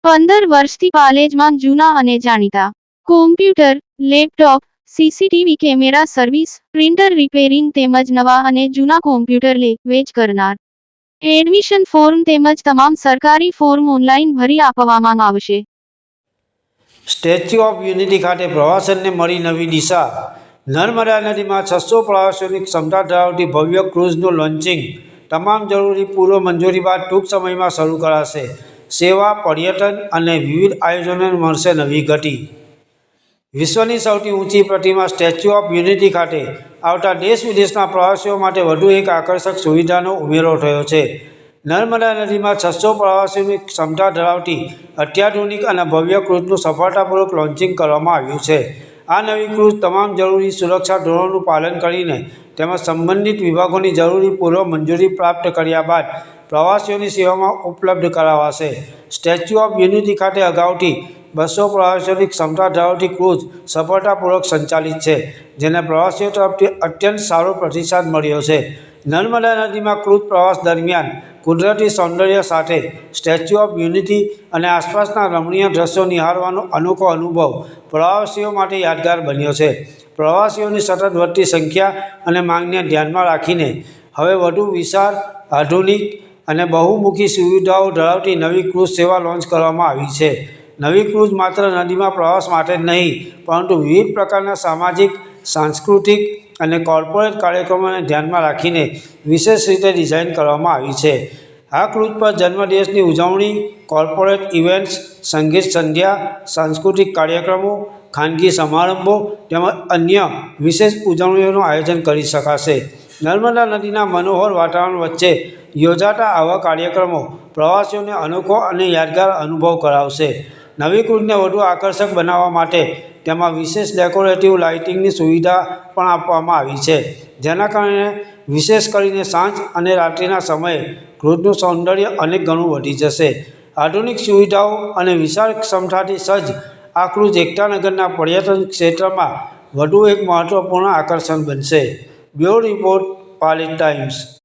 15 વર્ષથી પાલેજમાં જૂના અને જાણીતા computer, laptop, CCTV camera service, printer repairing તેમજ નવા અને જૂના કોમ્પ્યુટર લે-વેચ કરનાર. એડમિશન ફોર્મ તેમજ તમામ સરકારી ફોર્મ ઓનલાઈન ભરી આપવામાં આવશે. સ્ટેચ્યુ ઓફ યુનિટી ખાતે પ્રવાસનને મળી નવી દિશા. નર્મદા નદીમાં 600 પ્રવાસીઓની ક્ષમતા ધરાવતી ભવ્ય ક્રૂઝનું લોન્ચિંગ તમામ જરૂરી પૂર્વ મંજૂરી બાદ ટૂંક સમયમાં શરૂ કરાશે. સેવા, પર્યટન અને વિવિધ આયોજનોને મળશે નવી ગતિ. વિશ્વની સૌથી ઊંચી પ્રતિમા સ્ટેચ્યુ ઓફ યુનિટી ખાતે આવતા દેશ-વિદેશના પ્રવાસીઓ માટે વધુ એક આકર્ષક સુવિધાનો ઉમેરો થયો છે. નર્મદા નદીમાં 600 પ્રવાસીઓની ક્ષમતા ધરાવતી અત્યાધુનિક અને ભવ્ય ક્રૂઝનું સફળતાપૂર્વક લોન્ચિંગ કરવામાં આવ્યું છે. આ નવી ક્રૂઝ તમામ જરૂરી સુરક્ષા ધોરણોનું પાલન કરીને તેમજ સંબંધિત વિભાગોની જરૂરી પૂર્વ મંજૂરી પ્રાપ્ત કર્યા બાદ પ્રવાસીઓની સેવામાં ઉપલબ્ધ કરાવાશે. સ્ટેચ્યુ ઓફ યુનિટી ખાતે અગાઉથી 200 પ્રવાસીઓની ક્ષમતા ધરાવતી ક્રૂઝ સફળતાપૂર્વક સંચાલિત છે, જેને પ્રવાસીઓ તરફથી અત્યંત સારો પ્રતિસાદ મળ્યો છે. નર્મદા નદીમાં ક્રૂઝ પ્રવાસ દરમિયાન કુદરતી સૌંદર્ય સાથે સ્ટેચ્યુ ઓફ યુનિટી અને આસપાસના રમણીય દ્રશ્યો નિહાળવાનો અનોખો અનુભવ પ્રવાસીઓ માટે યાદગાર બન્યો છે. પ્રવાસીઓની સતત વધતી સંખ્યા અને માંગને ધ્યાનમાં રાખીને હવે વધુ વિશાળ, આધુનિક અને બહુમુખી સુવિધાઓ ધરાવતી નવી ક્રૂઝ સેવા લોન્ચ કરવામાં આવી છે. નવી ક્રૂઝ માત્ર નદીમાં પ્રવાસ માટે જ નહીં, પરંતુ વિવિધ પ્રકારના સામાજિક, સાંસ્કૃતિક અને કોર્પોરેટ કાર્યક્રમોને ધ્યાનમાં રાખીને વિશેષ રીતે ડિઝાઇન કરવામાં આવી છે. આ ક્રૂઝ પર જન્મદિવસની ઉજવણી, કોર્પોરેટ ઇવેન્ટ્સ, સંગીત સંધ્યા, સાંસ્કૃતિક કાર્યક્રમો, ખાનગી સમારંભો તેમજ અન્ય વિશેષ ઉજવણીઓનું આયોજન કરી શકાશે. નર્મદા નદીના મનોહર વાતાવરણ વચ્ચે યોજાતા આવા કાર્યક્રમો પ્રવાસીઓને અનોખો અને યાદગાર અનુભવ કરાવશે. નવી ક્રૂઝને વધુ આકર્ષક બનાવવા માટે તેમાં વિશેષ ડેકોરેટિવ લાઇટિંગની સુવિધા પણ આપવામાં આવી છે, જેના કારણે વિશેષ કરીને સાંજ અને રાત્રિના સમયે ક્રૂઝનું સૌંદર્ય અનેક ગણું વધી જશે. આધુનિક સુવિધાઓ અને વિશાળ ક્ષમતાથી સજ્જ આ ક્રૂઝ એકતાનગરના પર્યટન ક્ષેત્રમાં વધુ એક મહત્વપૂર્ણ આકર્ષણ બનશે. Bureau report, Palej times.